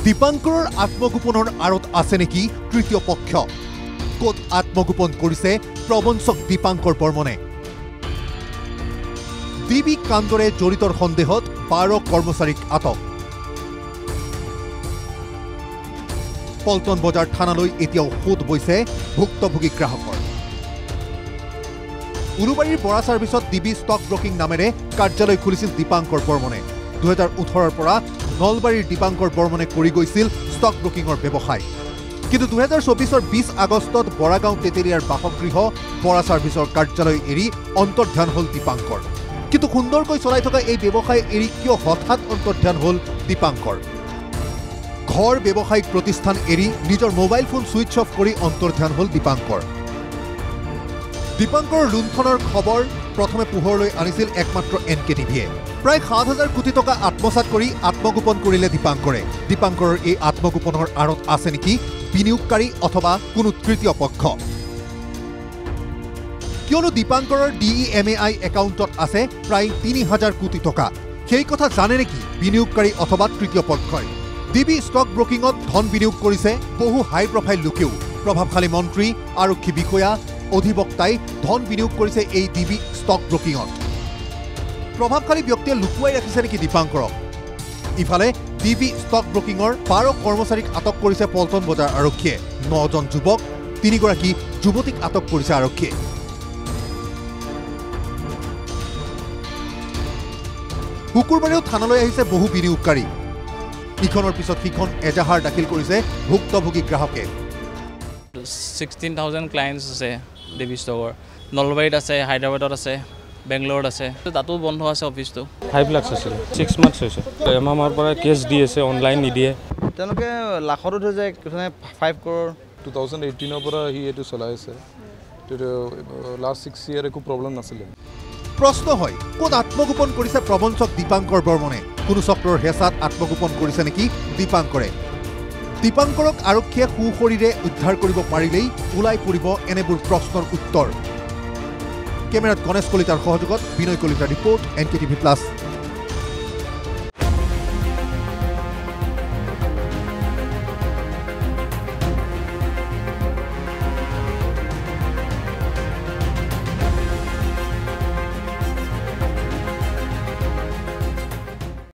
দীপাঙ্কৰৰ আত্মগোপনৰ আঁৰত আছে নেকি তৃতীয় পক্ষ? ক'ত আত্মগোপন কৰিছে প্ৰবঞ্চক দীপাঙ্কৰ বৰ্মনে? ডিবি কাণ্ডৰে জড়িতৰ সন্দেহত 12 কৰ্মচাৰীক আটক। পল্টন বজাৰ থানালৈ এতিয়াও সোঁত বৈছে ভুক্তভোগী গ্ৰাহকৰ। উলুবাৰীৰ বৰা ছাৰ্ভিচত ডিবি ষ্টক ব্ৰকিং নামেৰে কাৰ্যালয় খুলিছিল দীপাঙ্কৰ বৰ্মনে। 2018ৰ পৰা নলবাৰীৰ দীপাঙ্কৰ বৰ্মনে কৰি গৈছিল ষ্টক ব্ৰকিঙৰ ব্যৱসায়। কিন্তু 2024ৰ 20 আগষ্টত বৰাগাঁও তেতেৰিয়াৰ বাসগৃহ বৰা ছাৰ্ভিচৰ কাৰ্যালয় এৰি অন্তৰ্ধান হ'ল দীপাঙ্কৰ। কিন্তু সুন্দৰকৈ চলাই থকা এই ব্যৱসায় এৰি কিয় হঠাৎ অন্তৰ্ধান হ'ল দীপাঙ্কৰ? ঘৰ ব্যৱসায়িক প্ৰতিষ্ঠান এৰি নিজৰ মোবাইল ফোন ছুইচ অফ কৰি অন্তৰ্ধান হ'ল দীপাঙ্কৰ। দীপাঙ্কৰৰ লুণ্ঠনৰ খবৰ প্ৰথমে পোহৰলৈ আনিছিল একমাত্ৰ NKTVয়ে। প্ৰায় 7,000 কোটি টকা আত্মসাৎ কৰি আত্মগোপন কৰিলে দীপাঙ্কৰে। দীপাঙ্কৰৰ এই আত্মগোপনৰ আঁৰত আছে নেকি বিনিয়োগকাৰী অথবা কোনো তৃতীয় পক্ষ? কিয়নো দীপাঙ্কৰৰ DEMAI একাউণ্টত আছে প্ৰায় 3,000 কোটি টকা। সেই কথা জানে নেকি বিনিয়োগকাৰী অথবা তৃতীয় পক্ষই? ডিবি ষ্টক ব্ৰকিঙত ধন বিনিয়োগ কৰিছে বহু হাই প্ৰফাইল লোকেও। প্ৰভাৱশালী মন্ত্ৰী, আৰক্ষী বিষয়া, অধিবক্তাই ধন বিনিয়োগ কৰিছে এই ডিবি ষ্টক ব্ৰকিঙত। প্ৰভাৱশালী ব্যক্তিয়ে লুকুৱাই ৰাখিছে নেকি দীপাঙ্কৰক? ইফালে ডিবি ষ্টক ব্ৰকিঙৰ 12 কৰ্মচাৰীক আটক কৰিছে পল্টন বজাৰ আৰক্ষীয়ে। 9জন যুৱক, 3গৰাকী যুৱতীক আটক কৰিছে আৰক্ষীয়ে। শুকুৰবাৰেও থানালৈ আহিছে বহু বিনিয়োগকাৰী। ইখনৰ পিছত সিখন এজাহাৰ দাখিল কৰিছে ভুক্তভোগী গ্ৰাহকে। 16,000 ক্লায়েণ্টছ আছে ডিবি ষ্টকৰ। নলবাৰীত আছে, হায়দৰাবাদত আছে, বেংগলোৰত আছে, তাতো বন্ধ আছে অফিচটো। 5 লাখ আছিল, 6 মান্থছ হৈছে। এমাহৰ পৰা কেছ দি আছে, অনলাইন নিদিয়ে। তেওঁলোকে লাখতো হৈ যায়, 5 crore। 2018ৰ পৰা সি এইটো চলাই আছে। লাষ্ট 6 year একো প্ৰব্লেম নাছিলে। প্ৰশ্ন হয়, ক'ত আত্মগোপন কৰিছে প্ৰবঞ্চক দীপাঙ্কৰ বৰ্মনে? কোনো চক্ৰৰ হেঁচাত আত্মগোপন কৰিছে নেকি দীপাঙ্কৰে? দীপাঙ্কৰক আৰক্ষীয়ে সুশৰীৰে উদ্ধাৰ কৰিব পাৰিলেই ওলাই পৰিব এনেবোৰ প্ৰশ্নৰ উত্তৰ। কেমেৰাত গণেশ কলিতাৰ সহযোগত বিনয় কলিতাৰ ৰিপৰ্ট, NKTV+।